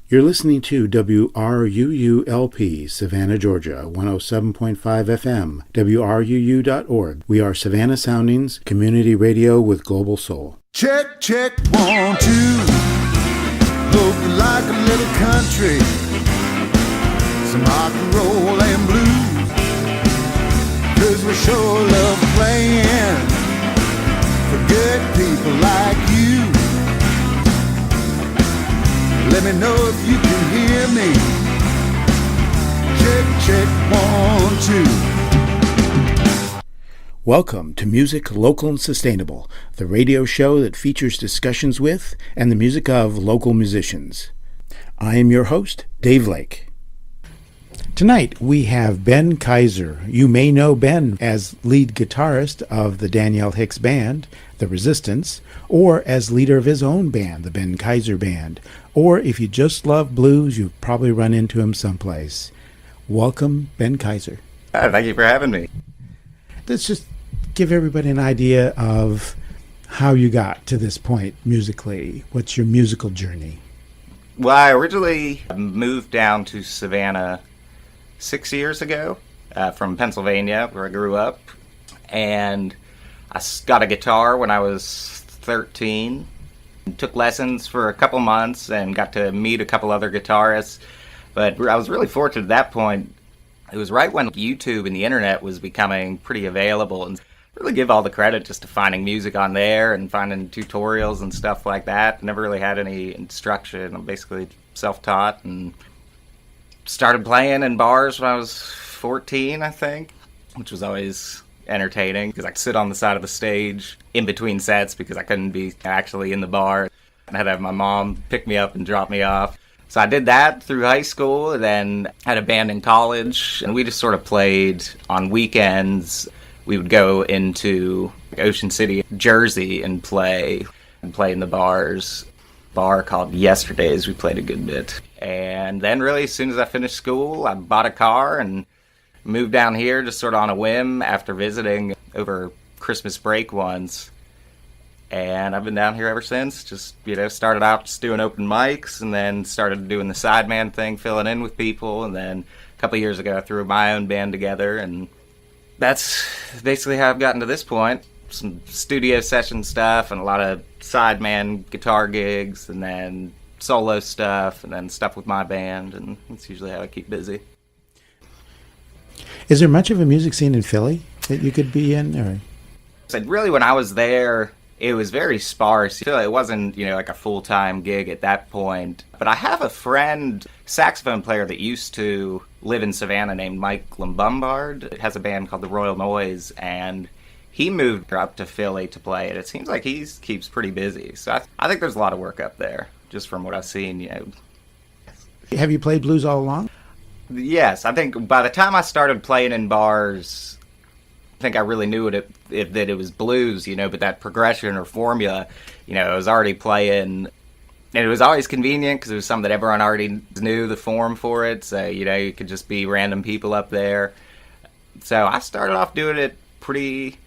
You're listening to WRUULP, Savannah, Georgia, 107.5 FM, WRUU.org. We are Savannah Soundings, community radio with global soul. Check, check, 1, 2. Look like a little country, some rock and roll and blues. 'Cause we sure love playing for good people like you. Let me know if you can hear me. Check, check, 1, 2. Welcome to Music Local and Sustainable, the radio show that features discussions with and the music of local musicians. I am your host, Dave Lake. Tonight we have Ben-Keiser. You may know Ben as lead guitarist of the Danielle Hicks Band, The Resistance, or as leader of his own band, the Ben-Keiser Band. Or if you just love blues, you've probably run into him someplace. Welcome, Ben-Keiser. Thank you for having me. Let's just give everybody an idea of how you got to this point musically. What's your musical journey? Well, I originally moved down to Savannah 6 years ago from Pennsylvania, where I grew up. And I got a guitar when I was 13. Took lessons for a couple months and got to meet a couple other guitarists. But I was really fortunate at that point. It was right when YouTube and the internet was becoming pretty available, and really give all the credit just to finding music on there and finding tutorials and stuff like that. Never really had any instruction. I'm basically self-taught and started playing in bars when I was 14, I think, which was always entertaining because I could sit on the side of the stage in between sets because I couldn't be actually in the bar. I had to have my mom pick me up and drop me off. So I did that through high school, and then had a band in college, and we just sort of played on weekends. We would go into Ocean City, Jersey, and play in the bars. Bar called Yesterdays, we played a good bit. And then really, as soon as I finished school, I bought a car and moved down here just sort of on a whim after visiting over Christmas break once. And I've been down here ever since. Just, started out just doing open mics, and then started doing the sideman thing, filling in with people. And then a couple of years ago, I threw my own band together, and that's basically how I've gotten to this point. Some studio session stuff and a lot of sideman guitar gigs, and then solo stuff, and then stuff with my band, and that's usually how I keep busy. Is there much of a music scene in Philly that you could be in? Or? So really, when I was there, it was very sparse. It wasn't, like a full-time gig at that point. But I have a friend, saxophone player that used to live in Savannah named Mike Lombard. It has a band called the Royal Noise, and he moved up to Philly to play it. It seems like he keeps pretty busy. So I think there's a lot of work up there, just from what I've seen. Have you played blues all along? Yes, I think by the time I started playing in bars, I think I really knew that it was blues, but that progression or formula, I was already playing, and it was always convenient because it was something that everyone already knew the form for it, so, you could just be random people up there. So I started off doing it pretty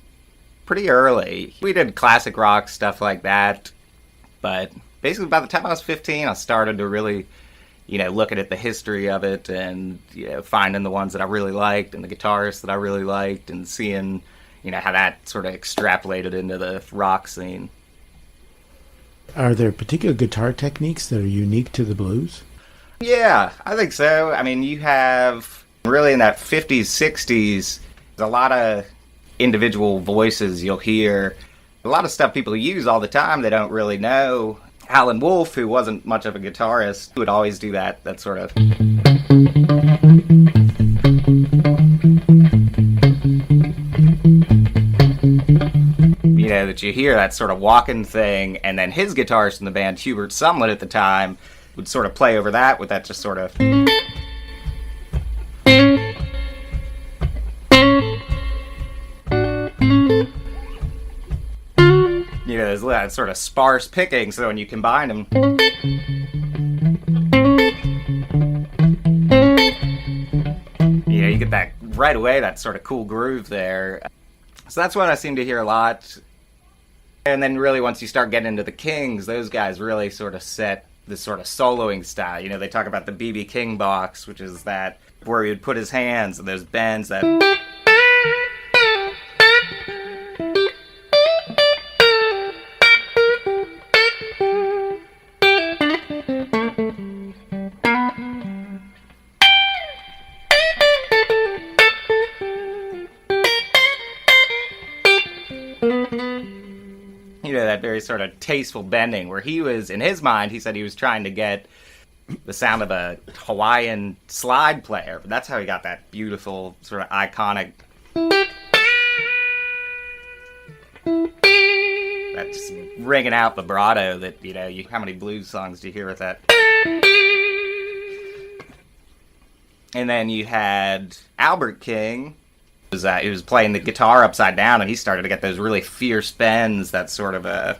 early. We did classic rock, stuff like that, but basically by the time I was 15, I started to really looking at the history of it and, finding the ones that I really liked and the guitarists that I really liked and seeing, how that sort of extrapolated into the rock scene. Are there particular guitar techniques that are unique to the blues? Yeah, I think so. I mean, you have really in that 50s, 60s, there's a lot of individual voices you'll hear. A lot of stuff people use all the time they don't really know. Alan Wolf, who wasn't much of a guitarist, would always do that sort of... that you hear that sort of walking thing, and then his guitarist in the band, Hubert Sumlin at the time, would sort of play over that with that just sort of... there's that sort of sparse picking, so when you combine them... you get that right away, that sort of cool groove there. So that's what I seem to hear a lot. And then really once you start getting into the Kings, those guys really sort of set this sort of soloing style. You know, they talk about the B.B. King box, which is that where he would put his hands and those bends that... You know, that very sort of tasteful bending where he was, in his mind, he said he was trying to get the sound of a Hawaiian slide player. But that's how he got that beautiful, sort of iconic... That's ringing out vibrato that, you know, how many blues songs do you hear with that? And then you had Albert King. He was playing the guitar upside down, and he started to get those really fierce bends, that sort of a...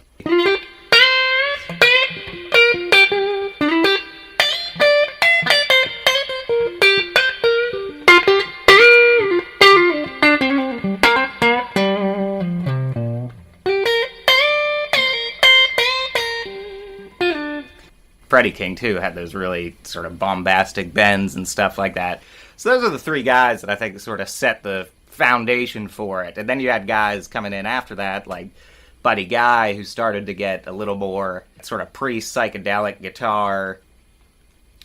Freddie King, too, had those really sort of bombastic bends and stuff like that. So those are the three guys that I think sort of set the foundation for it. And then you had guys coming in after that, like Buddy Guy, who started to get a little more sort of pre-psychedelic guitar,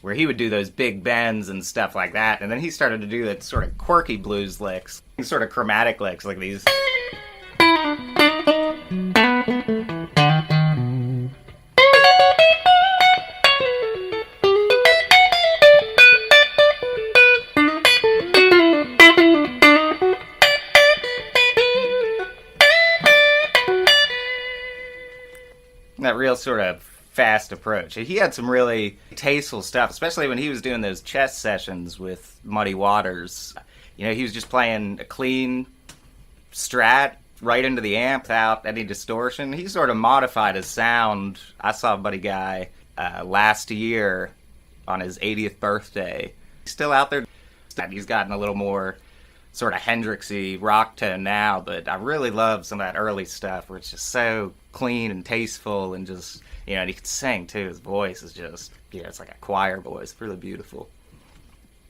where he would do those big bends and stuff like that. And then he started to do that sort of quirky blues licks, sort of chromatic licks, like these... That real sort of fast approach. He had some really tasteful stuff, especially when he was doing those chess sessions with Muddy Waters. You know, he was just playing a clean Strat right into the amp without any distortion. He sort of modified his sound. I saw Buddy Guy last year on his 80th birthday. He's still out there. He's gotten a little more sort of Hendrixy rock tone now, but I really love some of that early stuff where it's just so clean and tasteful, and just, you know, and he can sing too. His voice is just, you know, it's like a choir voice, really beautiful.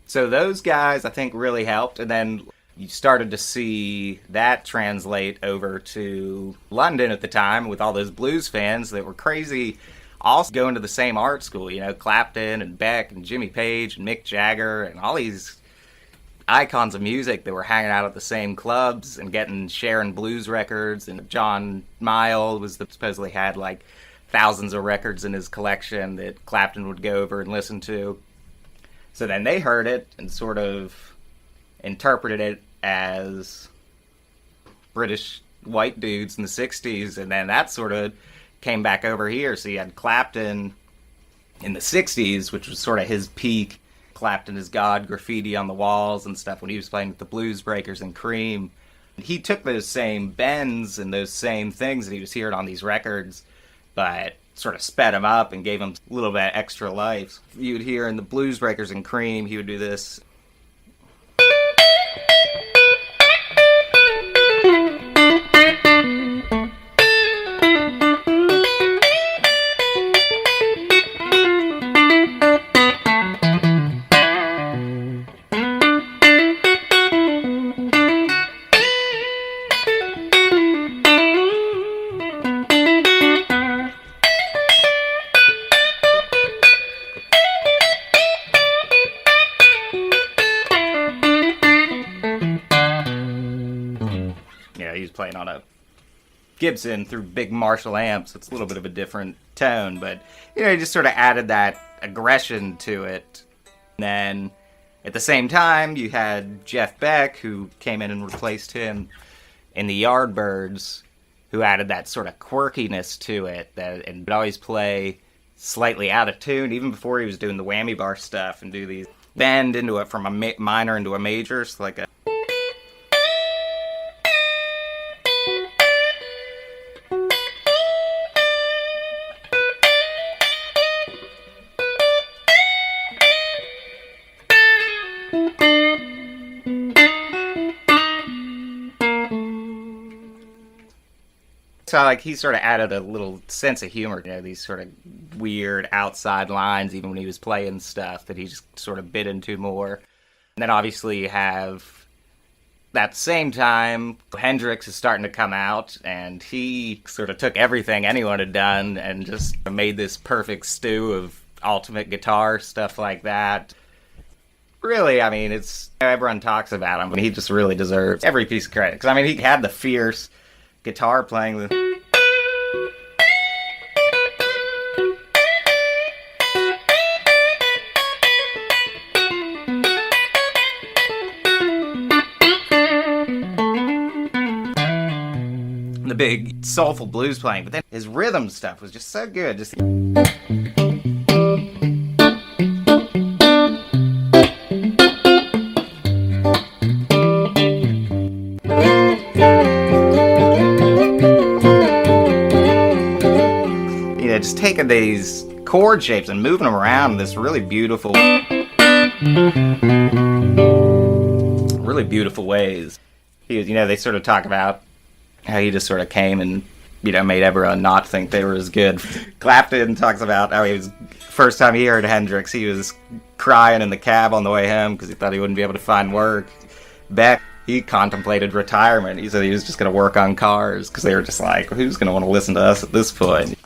So those guys I think really helped, and then you started to see that translate over to London at the time with all those blues fans that were crazy, all going to the same art school, you know, Clapton and Beck and Jimmy Page and Mick Jagger and all these icons of music that were hanging out at the same clubs and getting sharing blues records. And John Mayall was supposedly had like thousands of records in his collection that Clapton would go over and listen to. So then they heard it and sort of interpreted it as British white dudes in the 60s, and then that sort of came back over here. So you had Clapton in the 60s, which was sort of his peak. Clapton is God, graffiti on the walls and stuff when he was playing with the Blues Breakers and Cream. He took those same bends and those same things that he was hearing on these records, but sort of sped them up and gave them a little bit extra life. You would hear in the Blues Breakers and Cream, he would do this. Playing on a Gibson through big Marshall amps. It's a little bit of a different tone, but, you know, he just sort of added that aggression to it. And then at the same time, you had Jeff Beck, who came in and replaced him in the Yardbirds, who added that sort of quirkiness to it, and would always play slightly out of tune, even before he was doing the whammy bar stuff, and do these bend into it from a minor into a major, so like a... So, like, he sort of added a little sense of humor, you know, these sort of weird outside lines even when he was playing stuff that he just sort of bit into more. And then obviously you have, at the same time, Hendrix is starting to come out, and he sort of took everything anyone had done and just made this perfect stew of ultimate guitar, stuff like that. Really, I mean, it's, everyone talks about him, but he just really deserves every piece of credit. Because, I mean, he had the fierce guitar playing with... the big soulful blues playing, but then his rhythm stuff was just so good. Just... just taking these chord shapes and moving them around in this really beautiful ways. He was, they sort of talk about how he just sort of came and, made everyone not think they were as good. Clapton talks about how he was, first time he heard Hendrix, he was crying in the cab on the way home because he thought he wouldn't be able to find work. Beck, he contemplated retirement. He said he was just going to work on cars because they were just like, who's going to want to listen to us at this point?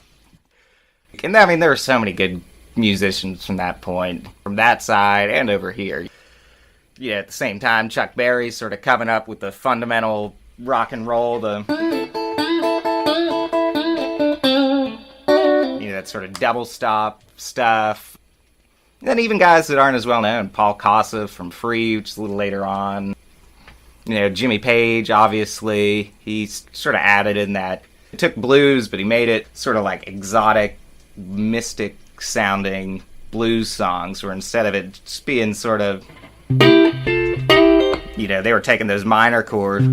And I mean, there were so many good musicians from that point, from that side and over here. Yeah, at the same time, Chuck Berry's sort of coming up with the fundamental rock and roll, that sort of double stop stuff. And then even guys that aren't as well known, Paul Kossoff from Free, which is a little later on. Jimmy Page, obviously, he sort of added in that. He took blues, but he made it sort of like exotic, mystic sounding blues songs, where instead of it just being sort of, they were taking those minor chords.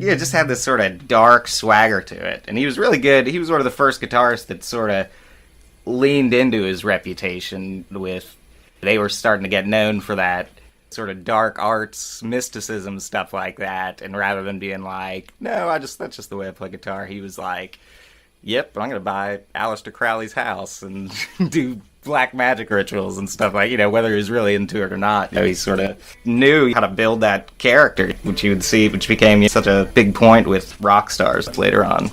It just had this sort of dark swagger to it, and he was really good. He was one of the first guitarists that sort of leaned into his reputation with, they were starting to get known for that sort of dark arts, mysticism, stuff like that, and rather than being like, no, that's just the way I play guitar, he was like, yep, I'm going to buy Aleister Crowley's house and do black magic rituals and stuff like, whether he was really into it or not. He sort of knew how to build that character, which you would see, which became such a big point with rock stars later on.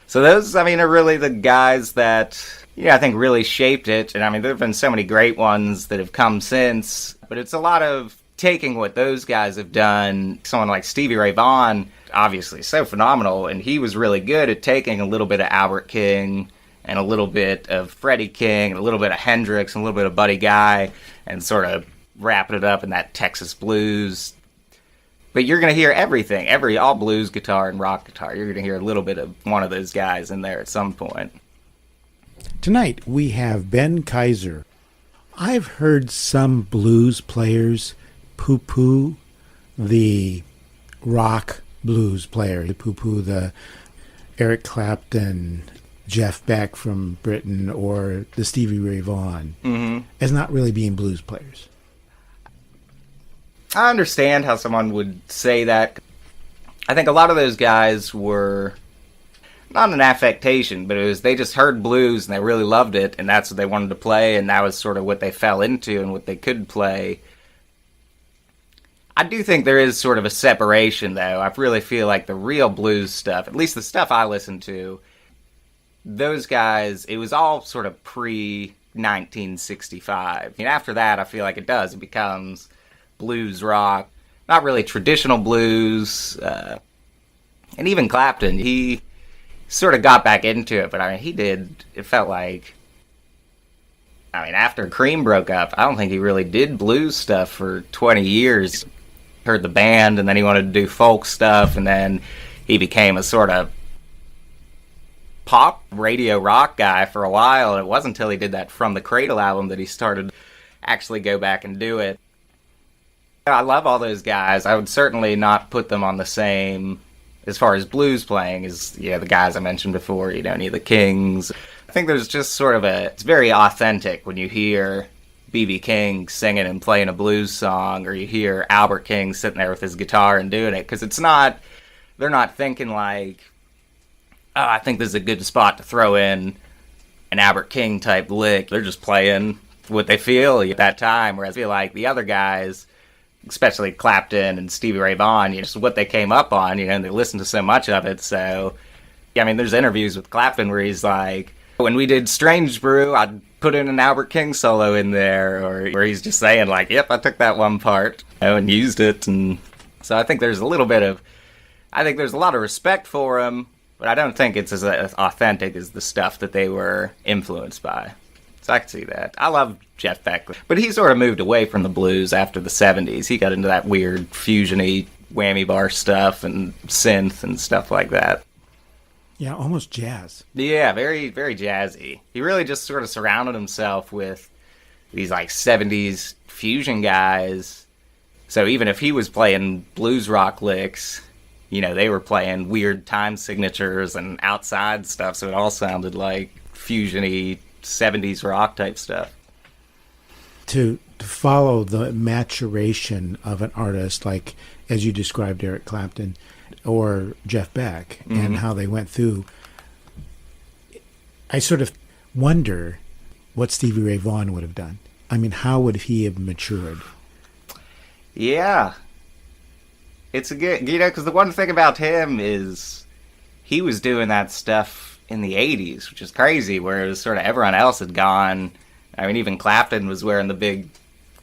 So those, are really the guys that, I think really shaped it. And there have been so many great ones that have come since, but it's a lot of taking what those guys have done. Someone like Stevie Ray Vaughan, obviously so phenomenal, and he was really good at taking a little bit of Albert King and a little bit of Freddie King and a little bit of Hendrix and a little bit of Buddy Guy and sort of wrapping it up in that Texas blues. But you're going to hear everything, all blues guitar and rock guitar. You're going to hear a little bit of one of those guys in there at some point. Tonight we have Ben-Keiser. I've heard some blues players poo-poo the rock blues player, poo-poo the Eric Clapton, Jeff Beck from Britain, or the Stevie Ray Vaughan, as not really being blues players. I understand how someone would say that. I think a lot of those guys were not an affectation, but it was they just heard blues and they really loved it, and that's what they wanted to play, and that was sort of what they fell into and what they could play. I do think there is sort of a separation, though. I really feel like the real blues stuff, at least the stuff I listen to, those guys, it was all sort of pre-1965. After that, I feel like it does. It becomes blues rock, not really traditional blues. And even Clapton, he sort of got back into it, but he did, it felt like, after Cream broke up, I don't think he really did blues stuff for 20 years. Heard the band, and then he wanted to do folk stuff, and then he became a sort of pop radio rock guy for a while, and it wasn't until he did that From the Cradle album that he started to actually go back and do it. I love all those guys. I would certainly not put them on the same, as far as blues playing, as the guys I mentioned before, any of the Kings, think there's just sort of it's very authentic when you hear B.B. King singing and playing a blues song, or you hear Albert King sitting there with his guitar and doing it, because they're not thinking like, oh, I think this is a good spot to throw in an Albert King type lick. They're just playing what they feel at that time, whereas I feel like the other guys, especially Clapton and Stevie Ray Vaughan, just what they came up on, and they listened to so much of it. So, I mean, there's interviews with Clapton where he's like, when we did Strange Brew, I'd put in an Albert King solo in there, or where he's just saying like, yep, I took that one part, and used it. And so I think there's a lot of respect for him, but I don't think it's as authentic as the stuff that they were influenced by. So I can see that. I love Jeff Beck, but he sort of moved away from the blues after the 70s. He got into that weird fusion-y whammy bar stuff and synth and stuff like that. Yeah, almost jazz. Yeah, very, very jazzy. He really just sort of surrounded himself with these like 70s fusion guys. So even if he was playing blues rock licks, they were playing weird time signatures and outside stuff, so it all sounded like fusion-y 70s rock type stuff. To follow the maturation of an artist, like as you described Eric Clapton or Jeff Beck, and how they went through, I sort of wonder what Stevie Ray Vaughan would have done. I mean, how would he have matured? Yeah. It's a good, because the one thing about him is he was doing that stuff in the 80s, which is crazy, whereas sort of everyone else had gone. I mean, even Clapton was wearing the big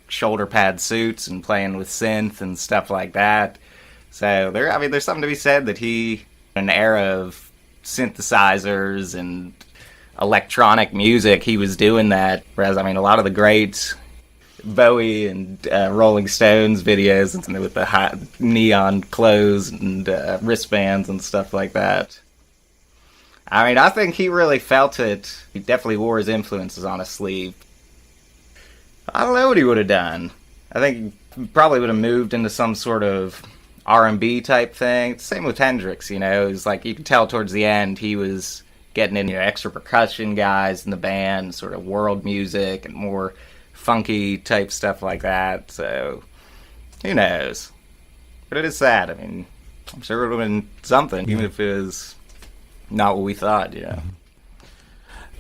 shoulder pad suits and playing with synth and stuff like that. So there's something to be said that in an era of synthesizers and electronic music, he was doing that. Whereas, I mean, a lot of the greats, Bowie and Rolling Stones videos with the hot neon clothes and wristbands and stuff like that. I mean, I think he really felt it. He definitely wore his influences on his sleeve. I don't know what he would have done. I think he probably would have moved into some sort of R&B type thing. Same with Hendrix, It was like, you could tell towards the end he was getting in, extra percussion guys in the band, sort of world music and more funky type stuff like that. So, who knows? But it is sad. I mean, I'm sure it would have been something, even if it was not what we thought,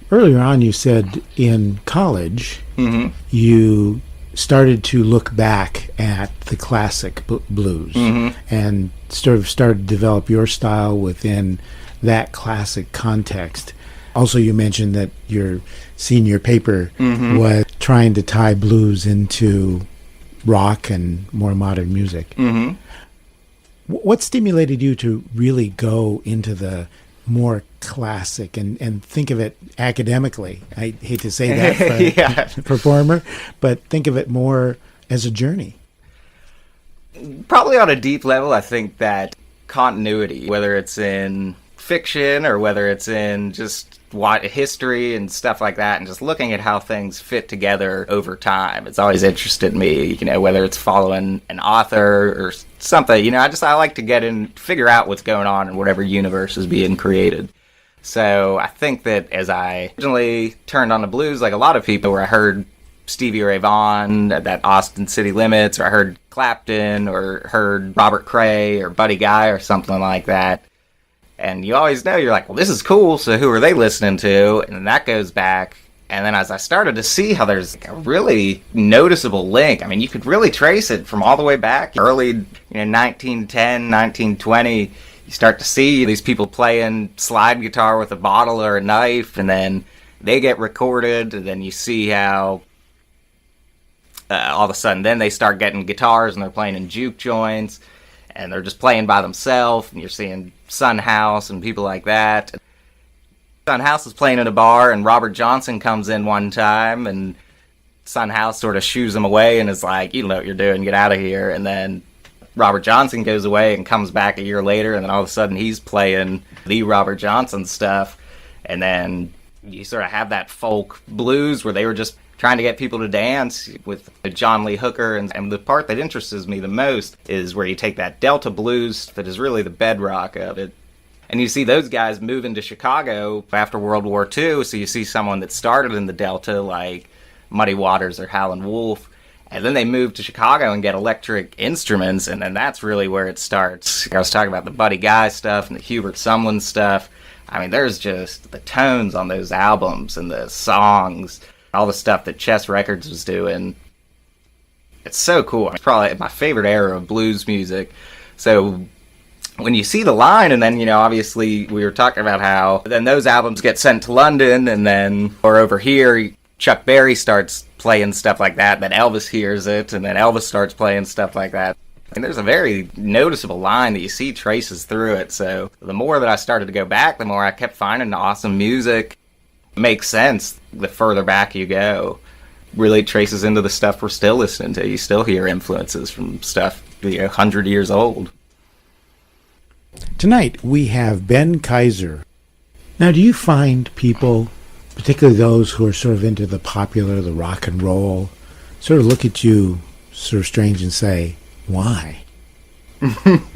Earlier on, you said in college, you started to look back at the classic blues and sort of started to develop your style within that classic context. Also, you mentioned that your senior paper was trying to tie blues into rock and more modern music. What stimulated you to really go into the more classic and think of it academically? I hate to say that for a performer, but think of it more as a journey. Probably on a deep level, I think that continuity, whether it's in fiction or whether it's in just history and stuff like that, and just looking at how things fit together over time, it's always interested me, whether it's following an author or something, I like to get in, figure out what's going on in whatever universe is being created. So I think that as I originally turned on the blues, like a lot of people, where I heard Stevie Ray Vaughan, that Austin City Limits, or I heard Clapton, or heard Robert Cray or Buddy Guy or something like that. And you always know, you're like, well, this is cool, so who are they listening to? And then that goes back. And then as I started to see how there's a really noticeable link, I mean, you could really trace it from all the way back, early 1910, 1920, you start to see these people playing slide guitar with a bottle or a knife, and then they get recorded, and then you see how all of a sudden then they start getting guitars and they're playing in juke joints, and they're just playing by themselves, and you're seeing Son House and people like that. Son House is playing at a bar, and Robert Johnson comes in one time, and Son House sort of shoos him away and is like, you know what you're doing, get out of here. And then Robert Johnson goes away and comes back a year later, and then all of a sudden he's playing the Robert Johnson stuff. And then you sort of have that folk blues where they were just trying to get people to dance with John Lee Hooker. And the part that interests me the most is where you take that Delta blues that is really the bedrock of it, And you see those guys moving to Chicago after World War II, so you see someone that started in the Delta, like Muddy Waters or Howlin' Wolf, and then they move to Chicago and get electric instruments, and then that's really where it starts. I was talking about the Buddy Guy stuff and the Hubert Sumlin stuff. I mean, there's just the tones on those albums and the songs, all the stuff that Chess Records was doing. It's so cool. It's probably my favorite era of blues music. So when you see the line, and then, you know, obviously we were talking about how then those albums get sent to London, and then, or over here, Chuck Berry starts playing stuff like that, then Elvis hears it, and then Elvis starts playing stuff like that. And there's a very noticeable line that you see traces through it. So the more that I started to go back, the more I kept finding awesome music. It makes sense the further back you go. Really traces into the stuff we're still listening to. You still hear influences from stuff 100 years old. Tonight we have Ben-Keiser. Now, do you find people, particularly those who are sort of into the popular, the rock and roll, sort of look at you sort of strange and say, why?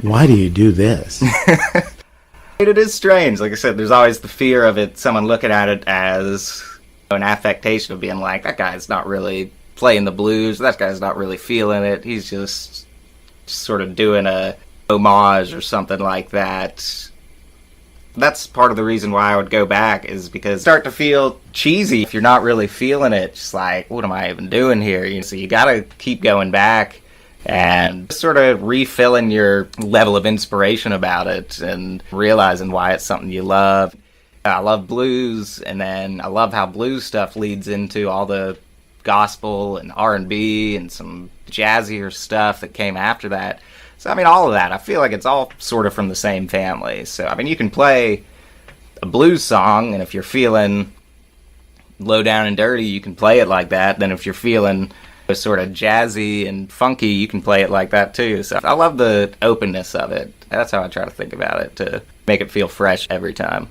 Why do you do this? It is strange. Like I said, there's always the fear of it, someone looking at it as an affectation of being like, that guy's not really playing the blues, that guy's not really feeling it, he's just sort of doing a homage or something like that. That's part of the reason why I would go back, is because start to feel cheesy if you're not really feeling it. Just like, what am I even doing here? You know, so you gotta keep going back and sort of refilling your level of inspiration about it and realizing why it's something you love. I love blues, and then I love how blues stuff leads into all the gospel and R&B and some jazzier stuff that came after that. So, I mean, all of that, I feel like it's all sort of from the same family. So, I mean, you can play a blues song, and if you're feeling low down and dirty, you can play it like that. Then if you're feeling sort of jazzy and funky, you can play it like that too. So I love the openness of it. That's how I try to think about it, to make it feel fresh every time.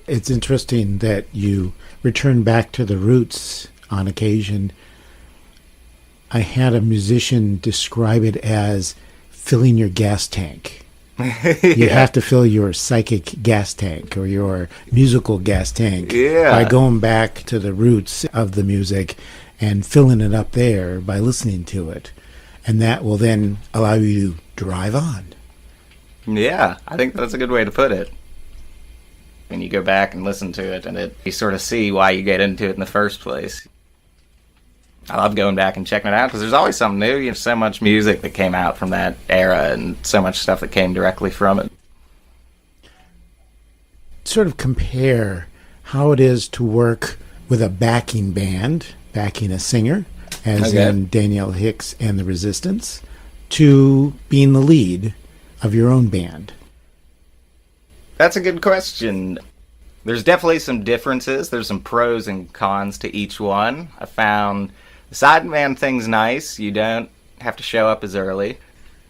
It's interesting that you return back to the roots on occasion. I had a musician describe it as filling your gas tank. You have to fill your psychic gas tank or your musical gas tank by going back to the roots of the music and filling it up there by listening to it. And that will then allow you to drive on. Yeah, I think that's a good way to put it. When you go back and listen to it, and you sort of see why you get into it in the first place. I love going back and checking it out because there's always something new. You have so much music that came out from that era and so much stuff that came directly from it. Sort of compare how it is to work with a backing band, backing a singer, as in Danielle Hicks and the Resistance, to being the lead of your own band. That's a good question. There's definitely some differences. There's some pros and cons to each one. I found the sideman thing's nice. You don't have to show up as early.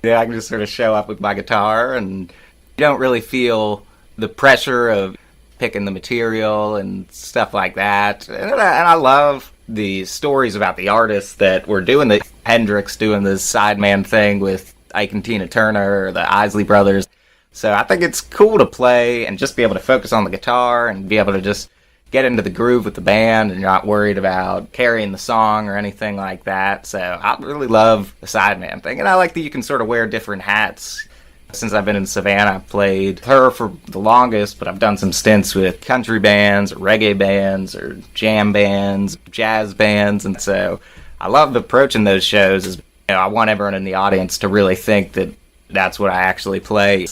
Yeah, I can just sort of show up with my guitar, and you don't really feel the pressure of picking the material and stuff like that. And I love the stories about the artists that were doing the Hendrix doing the sideman thing with Ike and Tina Turner, or the Isley Brothers. So I think it's cool to play and just be able to focus on the guitar and be able to just get into the groove with the band, and you're not worried about carrying the song or anything like that. So I really love the sideman thing, and I like that you can sort of wear different hats. Since I've been in Savannah, I've played her for the longest, but I've done some stints with country bands, or reggae bands, or jam bands, jazz bands, and so I love approaching those shows. As, you know, I want everyone in the audience to really think that that's what I actually play.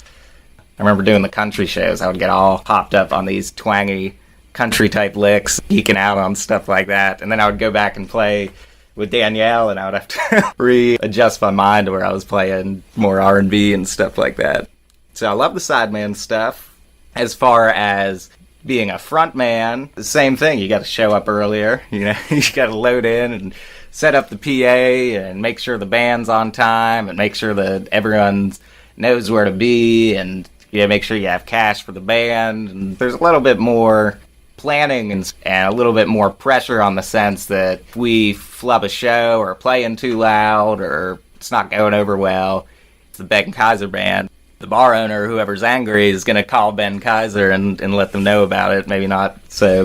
I remember doing the country shows. I would get all hopped up on these twangy country-type licks, geeking out on stuff like that, and then I would go back and play with Danielle, and I would have to readjust my mind to where I was playing more R&B and stuff like that. So I love the sideman stuff. As far as being a front man, the same thing. You got to show up earlier. You know, you got to load in and set up the PA and make sure the band's on time and make sure that everyone knows where to be, and make sure you have cash for the band. And there's a little bit more planning and a little bit more pressure on the sense that if we flub a show or playing too loud or it's not going over well, it's the Ben-Keiser band. the bar owner, whoever's angry, is going to call Ben-Keiser and let them know about it. Maybe not so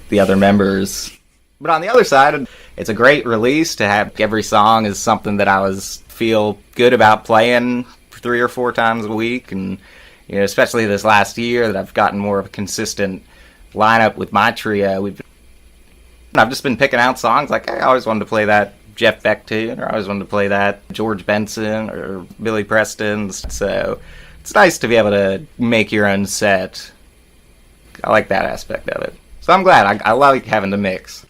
the other members. But on the other side, it's a great release to have every song is something that I feel good about playing 3 or 4 times a week. And, especially this last year that I've gotten more of a consistent lineup with my trio. I've just been picking out songs like, hey, I always wanted to play that Jeff Beck tune, or I always wanted to play that George Benson or Billy Preston. So it's nice to be able to make your own set. I like that aspect of it. So I'm glad. I like having the mix.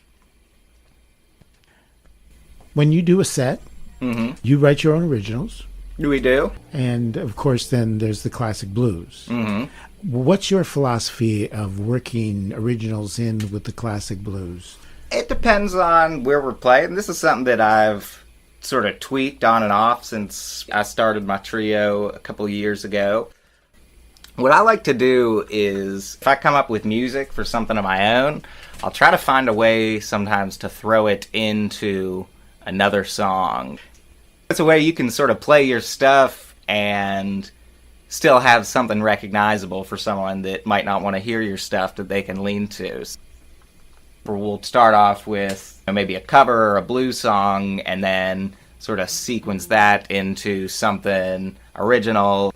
When you do a set, you write your own originals. We do. And, of course, then there's the classic blues. Mm-hmm. What's your philosophy of working originals in with the classic blues? It depends on where we're playing. This is something that I've sort of tweaked on and off since I started my trio a couple of years ago. What I like to do is, if I come up with music for something of my own, I'll try to find a way sometimes to throw it into another song. It's a way you can sort of play your stuff and still have something recognizable for someone that might not want to hear your stuff that they can lean to. We'll start off with maybe a cover or a blues song and then sort of sequence that into something original,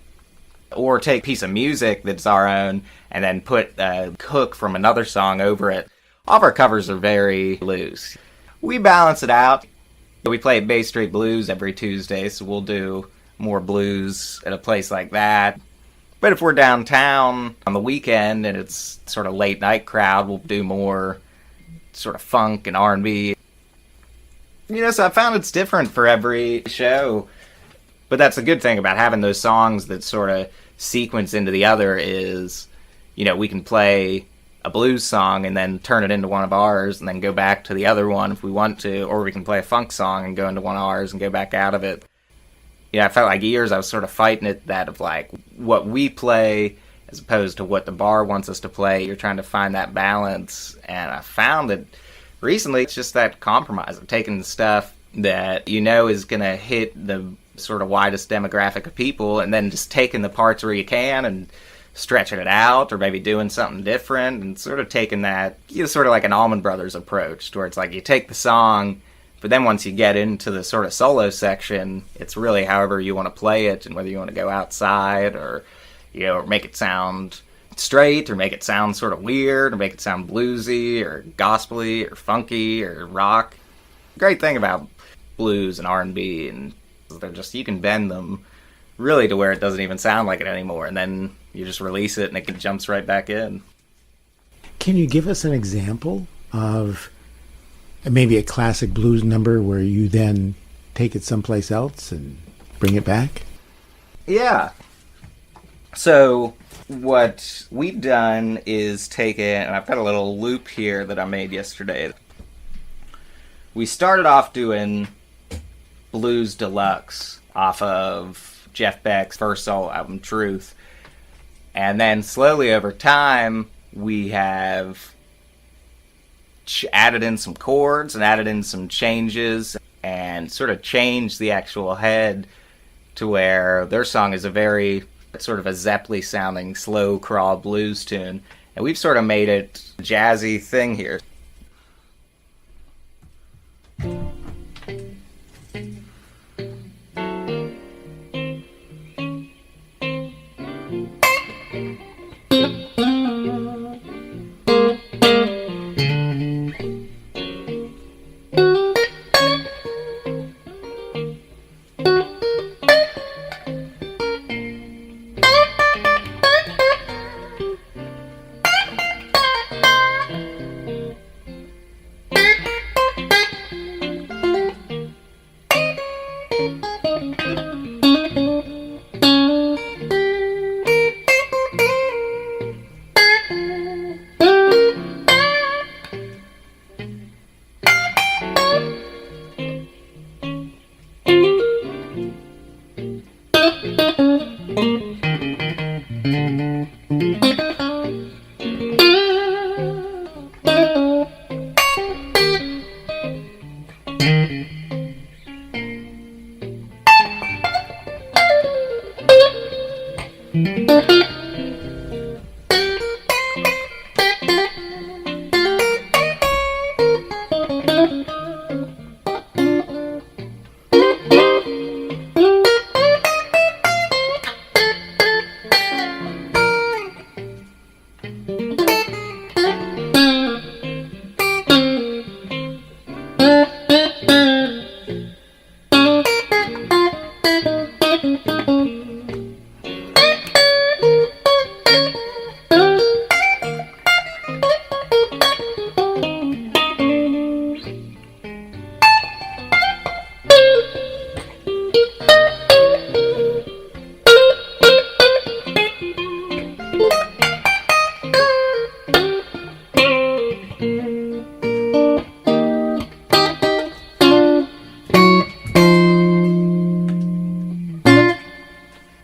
or take a piece of music that's our own and then put a hook from another song over it. All of our covers are very loose. We balance it out. We play at Bay Street Blues every Tuesday, so we'll do more blues at a place like that. But if we're downtown on the weekend and it's sort of late night crowd, we'll do more sort of funk and R&B. So I found it's different for every show. But that's a good thing about having those songs that sort of sequence into the other is, we can play a blues song and then turn it into one of ours and then go back to the other one if we want to, or we can play a funk song and go into one of ours and go back out of it. I felt like years I was sort of fighting it, that of like what we play as opposed to what the bar wants us to play. You're trying to find that balance, and I found that recently it's just that compromise of taking the stuff that is going to hit the sort of widest demographic of people, and then just taking the parts where you can and stretching it out, or maybe doing something different, and sort of taking that, sort of like an Allman Brothers approach, where it's like you take the song, but then once you get into the sort of solo section, it's really however you want to play it, and whether you want to go outside, or, or make it sound straight, or make it sound sort of weird, or make it sound bluesy, or gospely, or funky, or rock. The great thing about blues and R&B, and they're just, you can bend them really to where it doesn't even sound like it anymore, and then you just release it and it jumps right back in. Can you give us an example of maybe a classic blues number where you then take it someplace else and bring it back? Yeah. So what we've done is take it, and I've got a little loop here that I made yesterday. We started off doing Blues Deluxe off of Jeff Beck's first solo album, Truth. And then slowly over time, we have added in some chords and added in some changes and sort of changed the actual head to where their song is a very sort of a Zeppeli sounding slow crawl blues tune. And we've sort of made it a jazzy thing here.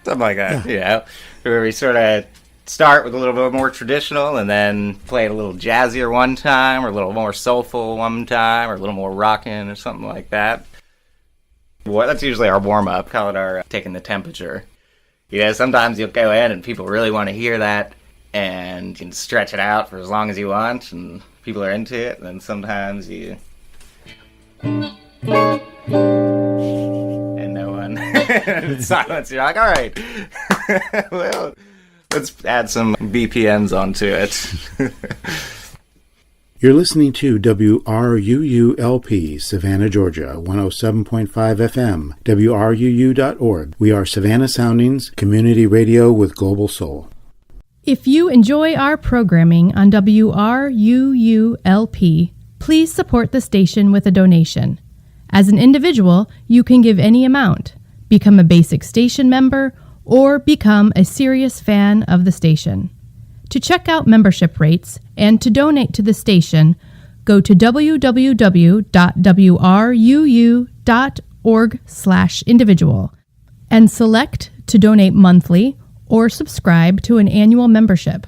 Something like that, you know, where we sort of start with a little bit more traditional and then play it a little jazzier one time, or a little more soulful one time, or a little more rockin' or something like that. Well, that's usually our warm-up, call it our taking the temperature. You know, sometimes you'll go in and people really want to hear that, and you can stretch it out for as long as you want, and people are into it, and then sometimes you... silence. You're like, all right, well, let's add some BPMs onto it. You're listening to WRUULP, Savannah, Georgia, 107.5 FM, WRUU.org. We are Savannah Soundings, community radio with global soul. If you enjoy our programming on WRUULP, please support the station with a donation. As an individual, you can give any amount, become a basic station member, or become a serious fan of the station. To check out membership rates and to donate to the station, go to www.wruu.org/individual and select to donate monthly or subscribe to an annual membership.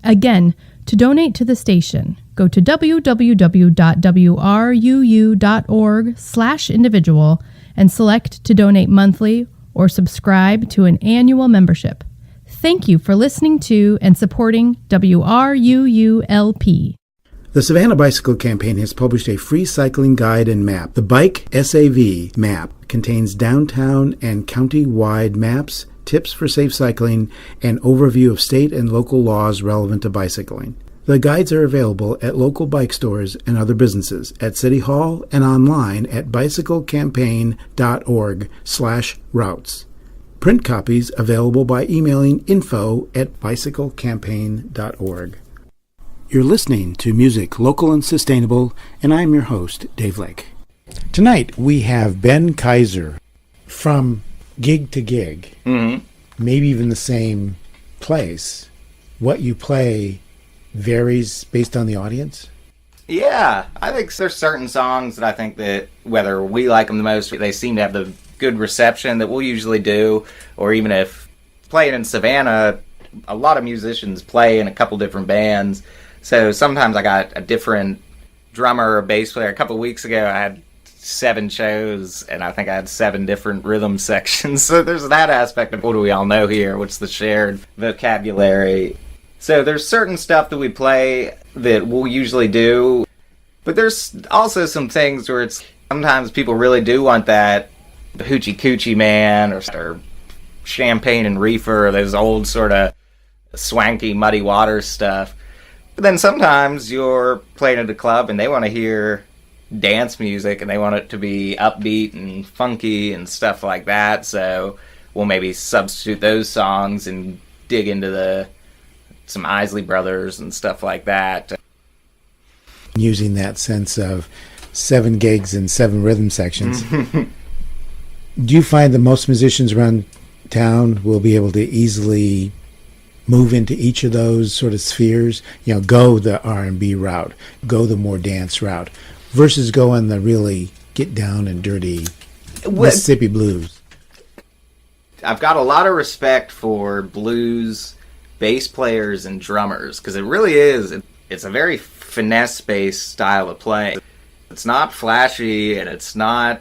Again, to donate to the station, go to www.wruu.org/individual and select to donate monthly or subscribe to an annual membership. Thank you for listening to and supporting WRUULP. The Savannah Bicycle Campaign has published a free cycling guide and map. The Bike SAV map contains downtown and county-wide maps, tips for safe cycling, and overview of state and local laws relevant to bicycling. The guides are available at local bike stores and other businesses, at City Hall, and online at bicyclecampaign.org/routes. Print copies available by emailing info@bicyclecampaign.org. You're listening to music local and sustainable, and I'm your host, Dave Lake. Tonight we have Ben-Keiser from gig to gig, maybe even the same place. What you play varies based on the audience? Yeah, I think there's certain songs that I think that whether we like them the most, they seem to have the good reception that we'll usually do, or even if playing in Savannah, a lot of musicians play in a couple different bands, so sometimes I got a different drummer or bass player. A couple weeks ago I had 7 shows, and I think I had 7 different rhythm sections, so there's that aspect of what do we all know here, what's the shared vocabulary. So there's certain stuff that we play that we'll usually do, but there's also some things where it's sometimes people really do want that Hoochie Coochie Man or Champagne and Reefer, or those old sort of swanky Muddy Waters stuff. But then sometimes you're playing at a club and they want to hear dance music and they want it to be upbeat and funky and stuff like that, so we'll maybe substitute those songs and dig into some Isley Brothers and stuff like that. Using that sense of 7 gigs and 7 rhythm sections. Do you find that most musicians around town will be able to easily move into each of those sort of spheres? You know, go the R&B route, go the more dance route, versus go on the really get down and dirty Mississippi blues? I've got a lot of respect for blues bass players and drummers, because it really is, it's a very finesse-based style of playing. It's not flashy and it's not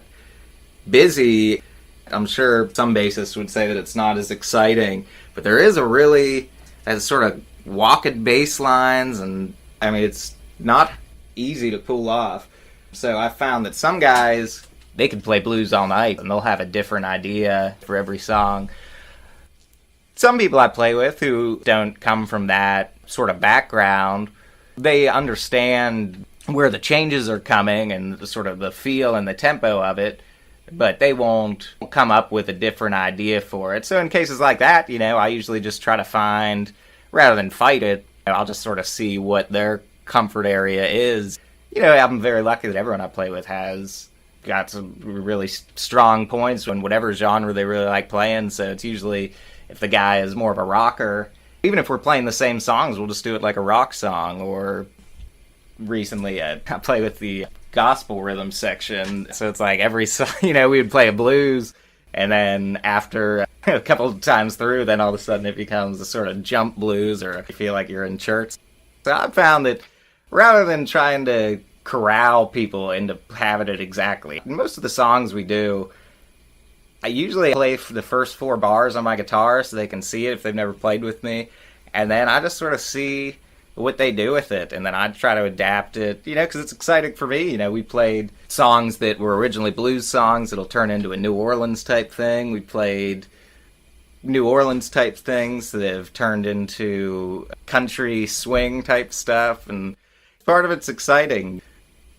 busy, I'm sure some bassists would say that it's not as exciting, but there is a really, as sort of walking bass lines, and I mean, it's not easy to pull off. So I found that some guys, they can play blues all night, and they'll have a different idea for every song. Some people I play with who don't come from that sort of background, they understand where the changes are coming and the sort of the feel and the tempo of it, but they won't come up with a different idea for it. So in cases like that, I usually just try to find, rather than fight it, I'll just sort of see what their comfort area is. I'm very lucky that everyone I play with has got some really strong points in whatever genre they really like playing. So it's usually, if the guy is more of a rocker, even if we're playing the same songs, we'll just do it like a rock song. Or recently, I play with the gospel rhythm section. So it's like every song, we would play a blues, and then after a couple of times through, then all of a sudden it becomes a sort of jump blues, or you feel like you're in church. So I've found that rather than trying to corral people into having it exactly, most of the songs we do, I usually play the first 4 bars on my guitar so they can see it if they've never played with me, and then I just sort of see what they do with it, and then I try to adapt it, because it's exciting for me. We played songs that were originally blues songs that'll turn into a New Orleans type thing. We played New Orleans type things that have turned into country swing type stuff, and part of it's exciting.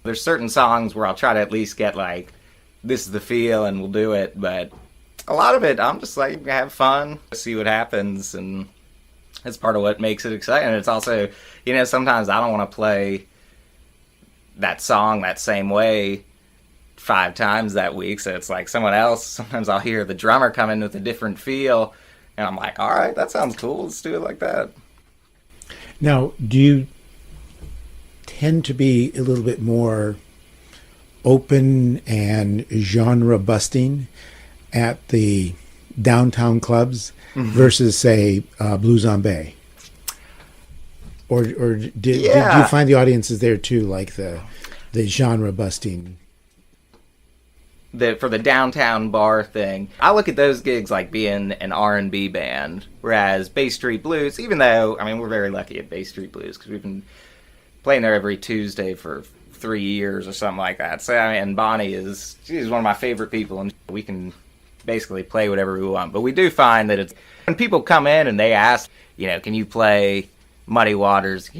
There's certain songs where I'll try to at least get like, this is the feel and we'll do it, but a lot of it I'm just like, have fun, see what happens, and it's part of what makes it exciting. And it's also, sometimes I don't want to play that song that same way 5 times that week, so it's like someone else, sometimes I'll hear the drummer come in with a different feel, and I'm like, all right, that sounds cool, let's do it like that. Now, do you tend to be a little bit more open and genre busting at the downtown clubs versus, say, Blues on Bay? Or did you find the audiences there too, like the genre busting? For the downtown bar thing, I look at those gigs like being an R&B band, whereas Bay Street Blues, even though, we're very lucky at Bay Street Blues because we've been playing there every Tuesday for 3 years or something like that. So, and Bonnie she's one of my favorite people, and we can basically play whatever we want. But we do find that it's, when people come in and they ask, can you play Muddy Waters?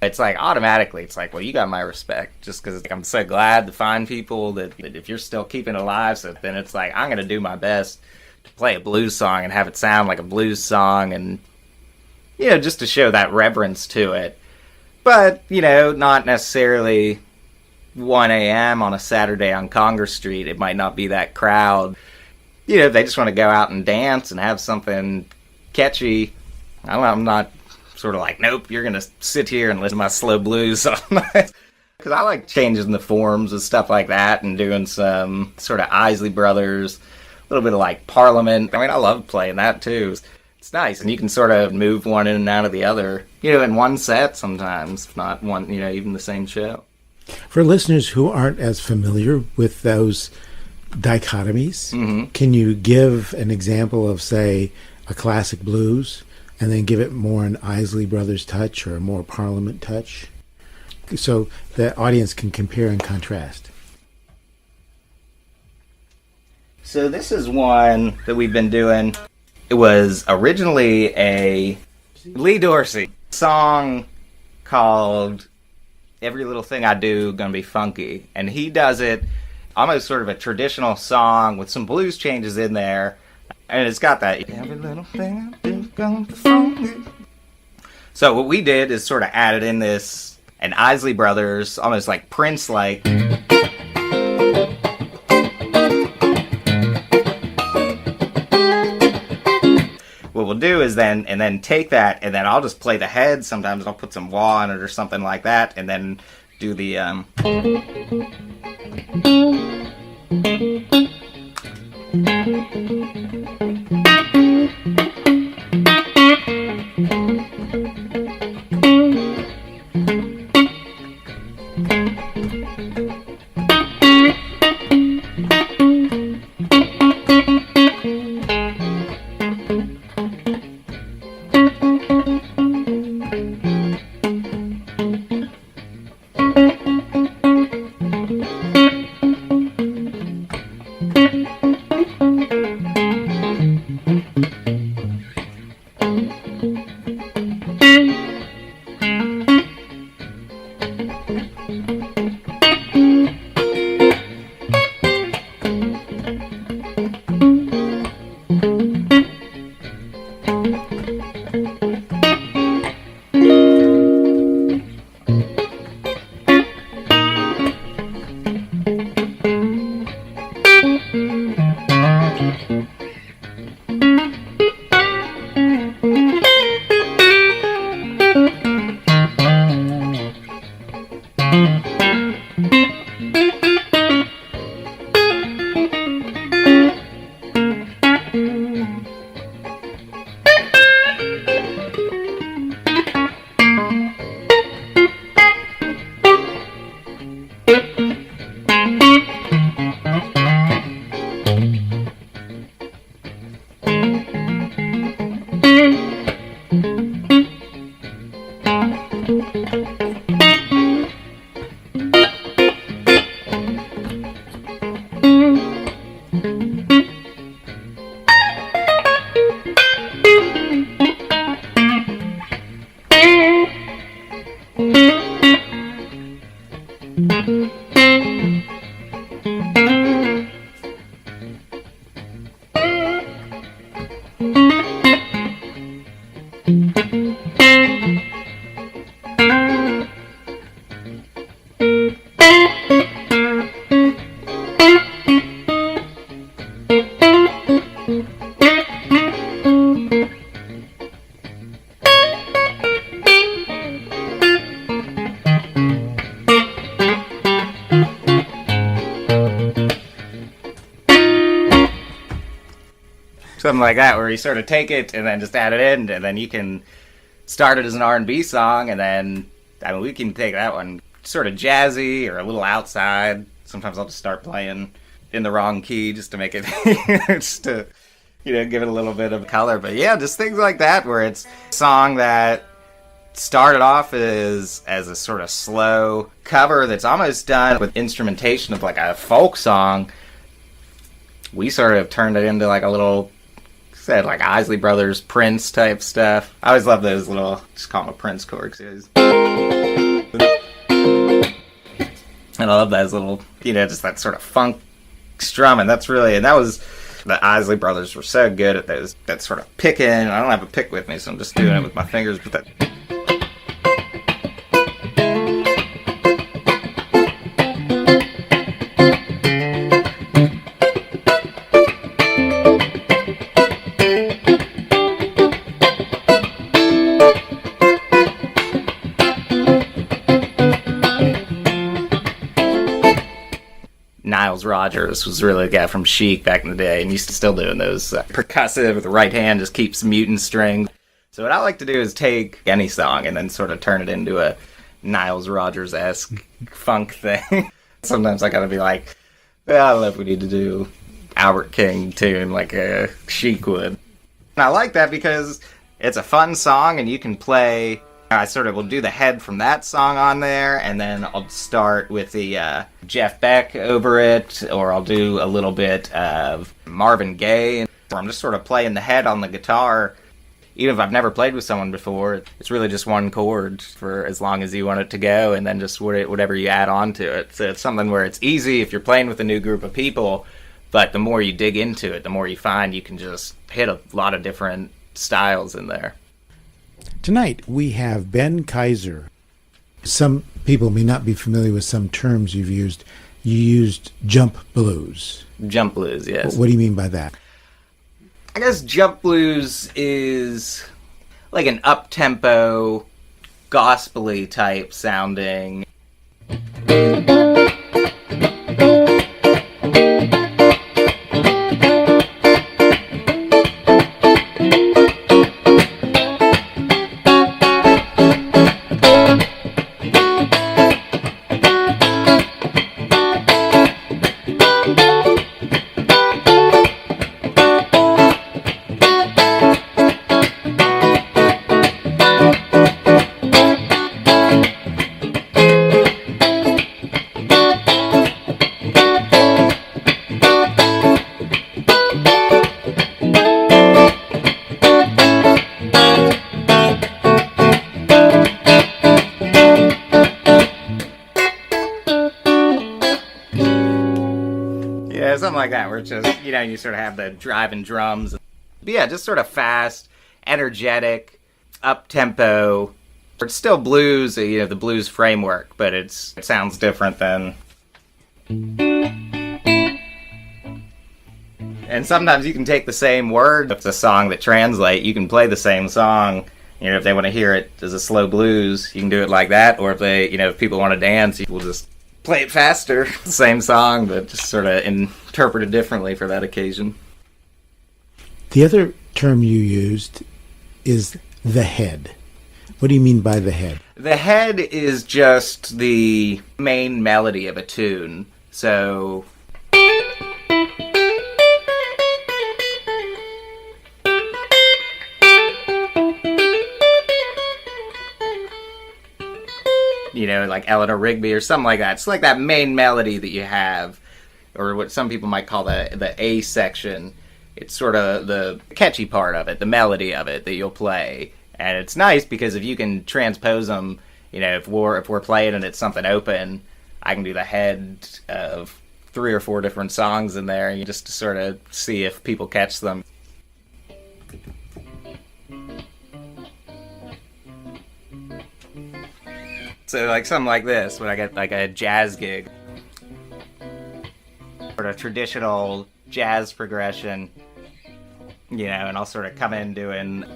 It's like automatically, it's like, well, you got my respect, just because I'm so glad to find people that if you're still keeping it alive, so then it's like, I'm going to do my best to play a blues song and have it sound like a blues song, and, just to show that reverence to it. But, not necessarily 1 a.m. on a Saturday on Congress Street. It might not be that crowd. If they just want to go out and dance and have something catchy, I'm not sort of like, nope, you're going to sit here and listen to my slow blues all night. Because I like changing the forms and stuff like that, and doing some sort of Isley Brothers, a little bit of like Parliament. I love playing that too. It's nice, and you can sort of move one in and out of the other, in one set sometimes, if not one, even the same show. For listeners who aren't as familiar with those dichotomies, can you give an example of, say, a classic blues, and then give it more an Isley Brothers touch or a more Parliament touch, so the audience can compare and contrast? So this is one that we've been doing. It was originally a Lee Dorsey song called Every Little Thing I Do Gonna Be Funky, and he does it almost sort of a traditional song with some blues changes in there, and it's got that every little thing I do gonna be funky. So what we did is sort of added in this, an Isley Brothers, almost like Prince-like. What we'll do is then take that, and then I'll just play the head. Sometimes I'll put some wah on it or something like that, and then do the Something like that, where you sort of take it and then just add it in, and then you can start it as an R&B song, and then, I mean, we can take that one sort of jazzy or a little outside. Sometimes I'll just start playing in the wrong key just to make it, just to, you know, give it a little bit of color. But yeah, just things like that, where it's a song that started off as a sort of slow cover that's almost done with instrumentation of like a folk song. We sort of turned it into like a little, said like Isley Brothers, Prince type stuff. I always love those little, just call them a Prince chords. And I love those little, you know, just that sort of funk strum, and that's really, and that was, the Isley Brothers were so good at those, that sort of picking. I don't have a pick with me, so I'm just doing it with my fingers, but that. Niles Rodgers was really a guy from Chic back in the day, and used to still doing those percussive with the right hand, just keeps muting strings. So what I like to do is take any song and then sort of turn it into a Niles Rodgers-esque funk thing. Sometimes I gotta be like, well, I don't know if we need to do Albert King tune like a Chic would. And I like that because it's a fun song, and you can play. I sort of will do the head from that song on there, and then I'll start with the Jeff Beck over it, or I'll do a little bit of Marvin Gaye, or I'm just sort of playing the head on the guitar. Even if I've never played with someone before, it's really just one chord for as long as you want it to go, and then just whatever you add on to it. So it's something where it's easy if you're playing with a new group of people, but the more you dig into it, the more you find you can just hit a lot of different styles in there. Tonight we have Ben-Keiser. Some people may not be familiar with some terms you've used. You used jump blues. Jump blues, yes. What do you mean by that? I guess jump blues is like an up-tempo, gospel-y type sounding. like that, where it's just, you sort of have the driving drums. But yeah, just sort of fast, energetic, up-tempo. It's still blues, the blues framework, but it sounds different than... And sometimes you can take the same word, if it's a song that translates, you can play the same song. If they want to hear it as a slow blues, you can do it like that. Or if if people want to dance, you will just play it faster. Same song, but just sort of interpreted differently for that occasion. The other term you used is the head. What do you mean by the head? The head is just the main melody of a tune. So... like Eleanor Rigby or something like that. It's like that main melody that you have, or what some people might call the A section. It's sort of the catchy part of it, the melody of it that you'll play. And it's nice because if you can transpose them, if we're playing and it's something open, I can do the head of 3 or 4 different songs in there, and you just sort of see if people catch them. So like something like this, when I get like a jazz gig, sort of traditional jazz progression, and I'll sort of come in doing...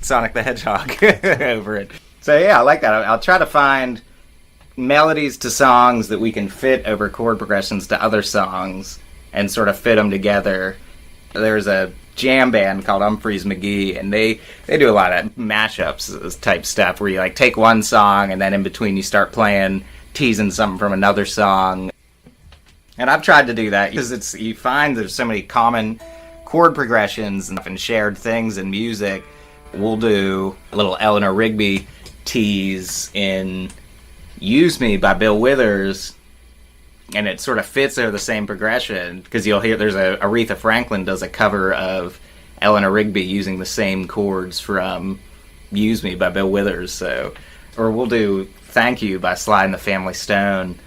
Sonic the Hedgehog over it. So yeah, I like that. I'll try to find melodies to songs that we can fit over chord progressions to other songs and sort of fit them together. There's a jam band called Humphreys McGee, and they do a lot of mashups type stuff where you like take one song and then in between you start teasing something from another song. And I've tried to do that because you find there's so many common chord progressions and shared things in music. We'll do a little Eleanor Rigby tease in Use Me by Bill Withers, and it sort of fits over the same progression, because you'll hear there's Aretha Franklin does a cover of Eleanor Rigby using the same chords from Use Me by Bill Withers. Or we'll do Thank You by Sly and the Family Stone,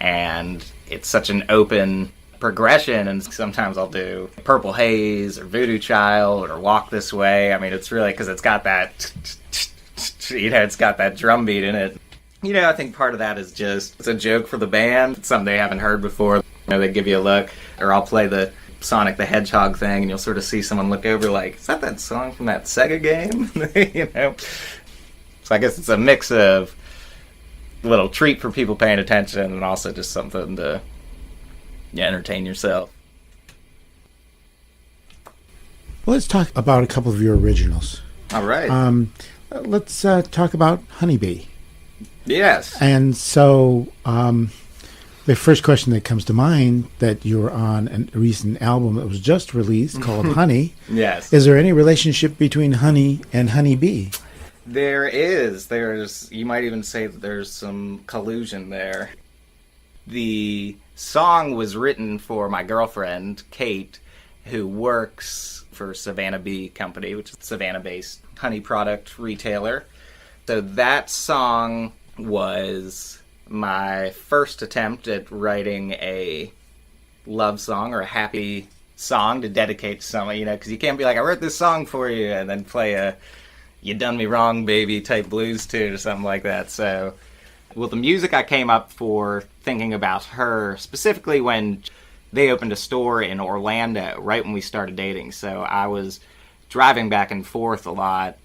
and it's such an open progression, and sometimes I'll do Purple Haze or Voodoo Child or Walk This Way. I mean, it's really because it's got that, it's got that drum beat in it. I think part of that is just, it's a joke for the band. It's something they haven't heard before. They give you a look, or I'll play the Sonic the Hedgehog thing, and you'll sort of see someone look over like, is that song from that Sega game? So I guess it's a mix of a little treat for people paying attention and also just something to entertain yourself. Well, let's talk about a couple of your originals. All right. Let's talk about Honeybee. Yes. And so the first question that comes to mind, that you were on a recent album that was just released called Honey. Yes. Is there any relationship between Honey and Honeybee? There is. You might even say that there's some collusion there. The song was written for my girlfriend, Kate, who works for Savannah Bee Company, which is a Savannah-based honey product retailer. So that song was my first attempt at writing a love song or a happy song to dedicate to someone, because you can't be like, I wrote this song for you, and then play a You Done Me Wrong, Baby type blues tune or something like that. So, well, the music I came up for thinking about her, specifically when they opened a store in Orlando right when we started dating. So I was driving back and forth a lot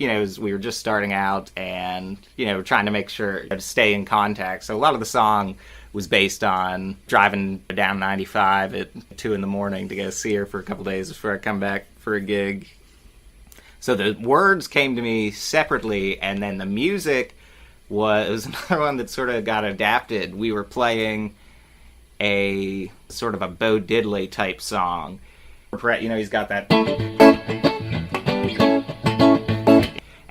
As we were just starting out and, trying to make sure to stay in contact. So a lot of the song was based on driving down 95 at 2 in the morning to go see her for a couple days before I come back for a gig. So the words came to me separately, and then the music was another one that sort of got adapted. We were playing a sort of a Bo Diddley type song. He's got that.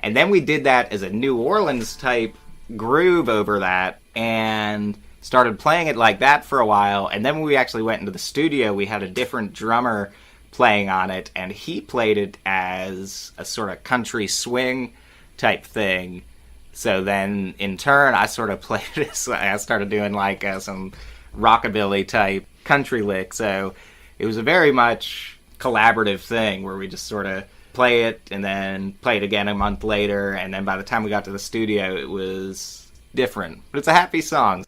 And then we did that as a New Orleans type groove over that and started playing it like that for a while. And then when we actually went into the studio, we had a different drummer playing on it, and he played it as a sort of country swing type thing. So then in turn, I sort of played it. I started doing like some rockabilly type country lick. So it was a very much collaborative thing where we just sort of play it and then play it again a month later, and then by the time we got to the studio it was different, but it's a happy song.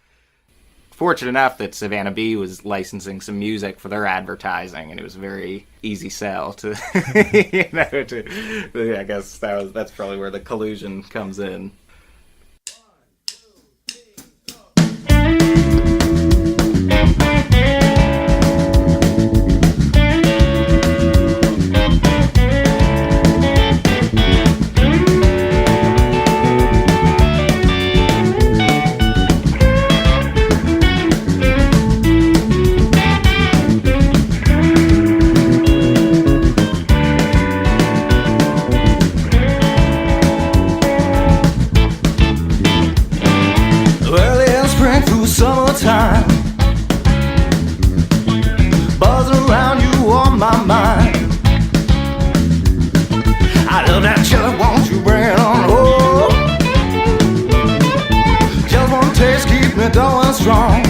Fortunate enough that Savannah Bee was licensing some music for their advertising, and it was a very easy sell to I guess that's probably where the collusion comes in. Summertime, buzzing around you on my mind. I love that chili, won't you bring it on home? Just one taste, keep me going strong.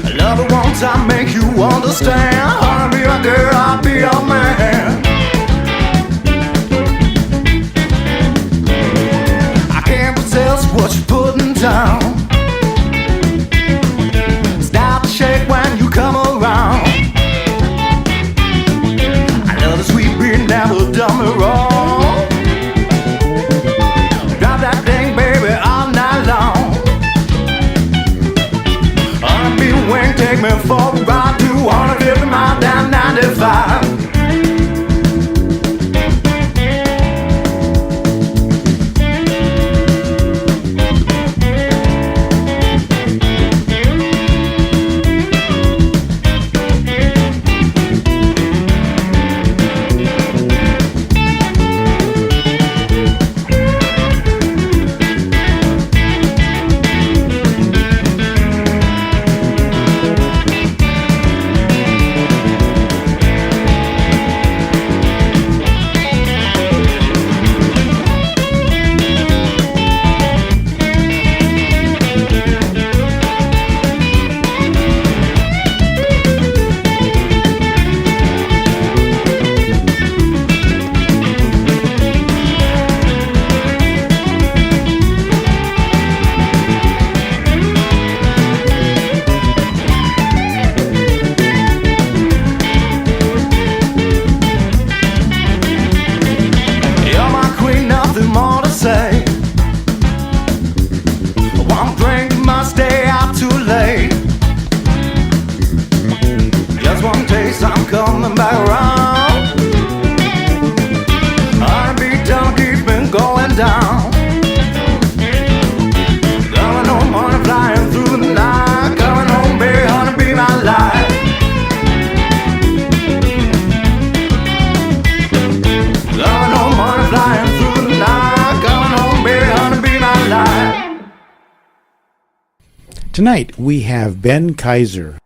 I love it one time, make you understand. I'll be your girl, I'll be your man. I can't resist what you're putting down. Stop to shake when you come around. I love the sweet beat, never done me wrong. Drop that thing, baby, all night long. R&B wing, take me for a ride. 250 miles down 95. Coming back around. R&B don't keep me going down. Coming home, honey, flying through the night. Coming home, baby, honey, be my life. Coming home, honey, flying through the night. Coming home, baby, honey, be my life. Tonight we have Ben-Keiser.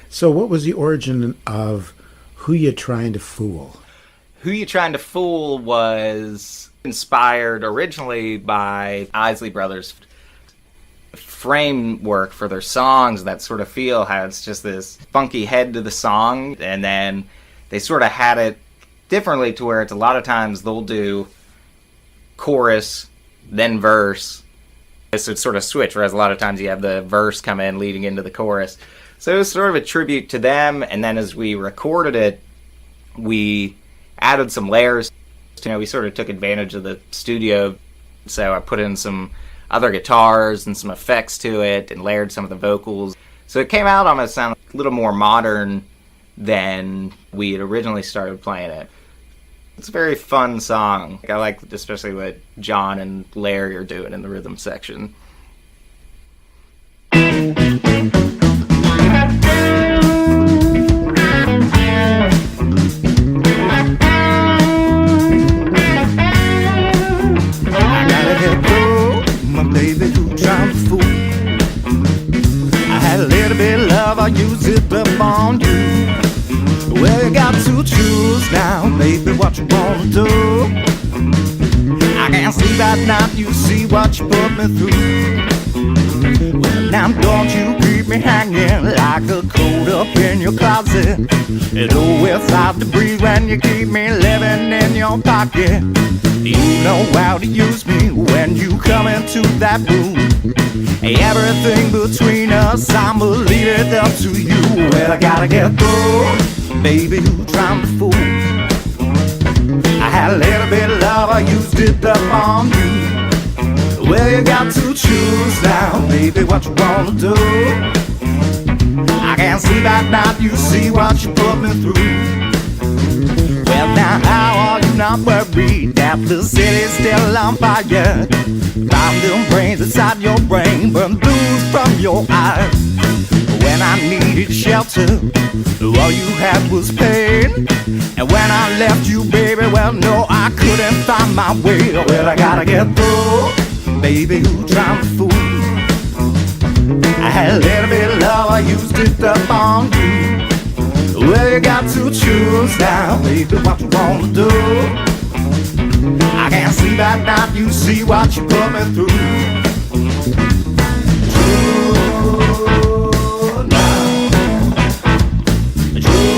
So what was the origin of Who You Trying to Fool? Who You Trying to Fool was inspired originally by Isley Brothers' framework for their songs that sort of feel how it's just this funky head to the song, and then they sort of had it differently to where it's a lot of times they'll do chorus, then verse. So it's sort of switch, whereas a lot of times you have the verse come in leading into the chorus. So it was sort of a tribute to them, and then as we recorded it, we added some layers. first, we sort of took advantage of the studio, so I put in some other guitars and some effects to it and layered some of the vocals. So it came out almost sound a little more modern than we had originally started playing it. It's a very fun song. I like especially what John and Larry are doing in the rhythm section. Baby, who trying to fool? I had a little bit of love, I used it up on you. Well, you got to choose now, baby, what you wanna do. I can't sleep at night, you see what you put me through. Well, now don't you keep me hanging like a coat up in your closet. It's hard to breathe when you keep me living in your pocket. You know how to use me when you come into that room. Everything between us, I'ma leave it up to you. Well, I gotta get through, baby, who trying to fool? I had a little bit of love, I used it up on you. Well, you got to choose now, baby, what you wanna do. I can't sleep at night, you see what you put me through. Well, now how are you not worried that the city's still on fire? Found them brains inside your brain, burn blues from your eyes. When I needed shelter, all you had was pain. And when I left you, baby, well, no, I couldn't find my way. Well, I gotta get through, baby, who trying to fool? I had a little bit of love, I used it up on you. Well, you got to choose now, baby, what you wanna do. I can't sleep at night, you see what you put me through. True now. True.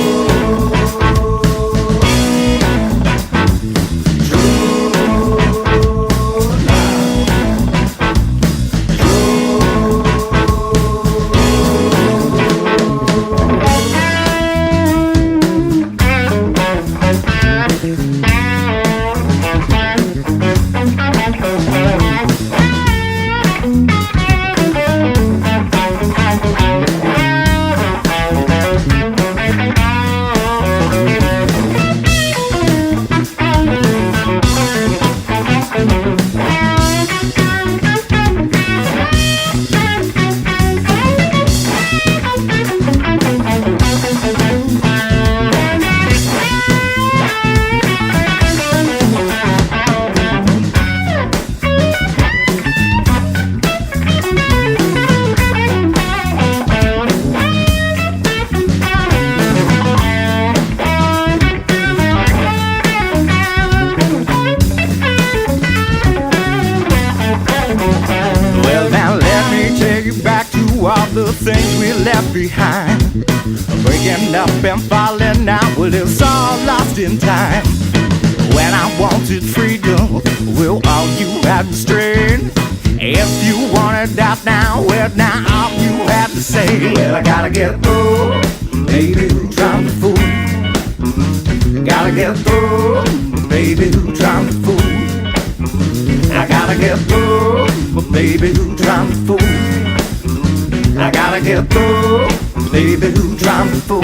All the things we left behind, breaking up and falling out, well, it's all lost in time. When I wanted freedom, well, all you had was strain. If you wanted out now, well, now all you had to say, well, I gotta get through, baby, who trying to fool? Gotta get through, baby, who trying to fool? I gotta get through, baby, who trying to fool? I gotta get through, baby, who trying to fool?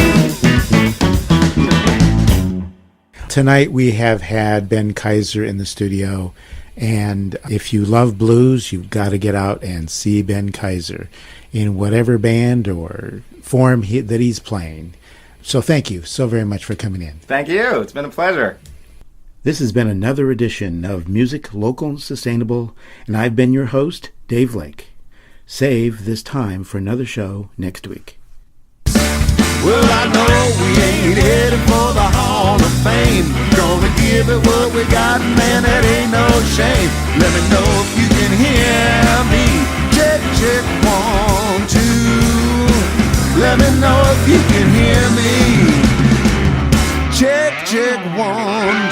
Tonight we have had Ben-Keiser in the studio, and if you love blues, you've got to get out and see Ben-Keiser in whatever band or form that he's playing. So thank you so very much for coming in. Thank you. It's been a pleasure. This has been another edition of Music Local and Sustainable, and I've been your host, Dave Lake. Save this time for another show next week. Well, I know we ain't headed for the Hall of Fame. Gonna give it what we got, man, that ain't no shame. Let me know if you can hear me. Check, check, 1, 2. Let me know if you can hear me. Check, check, 1, 2.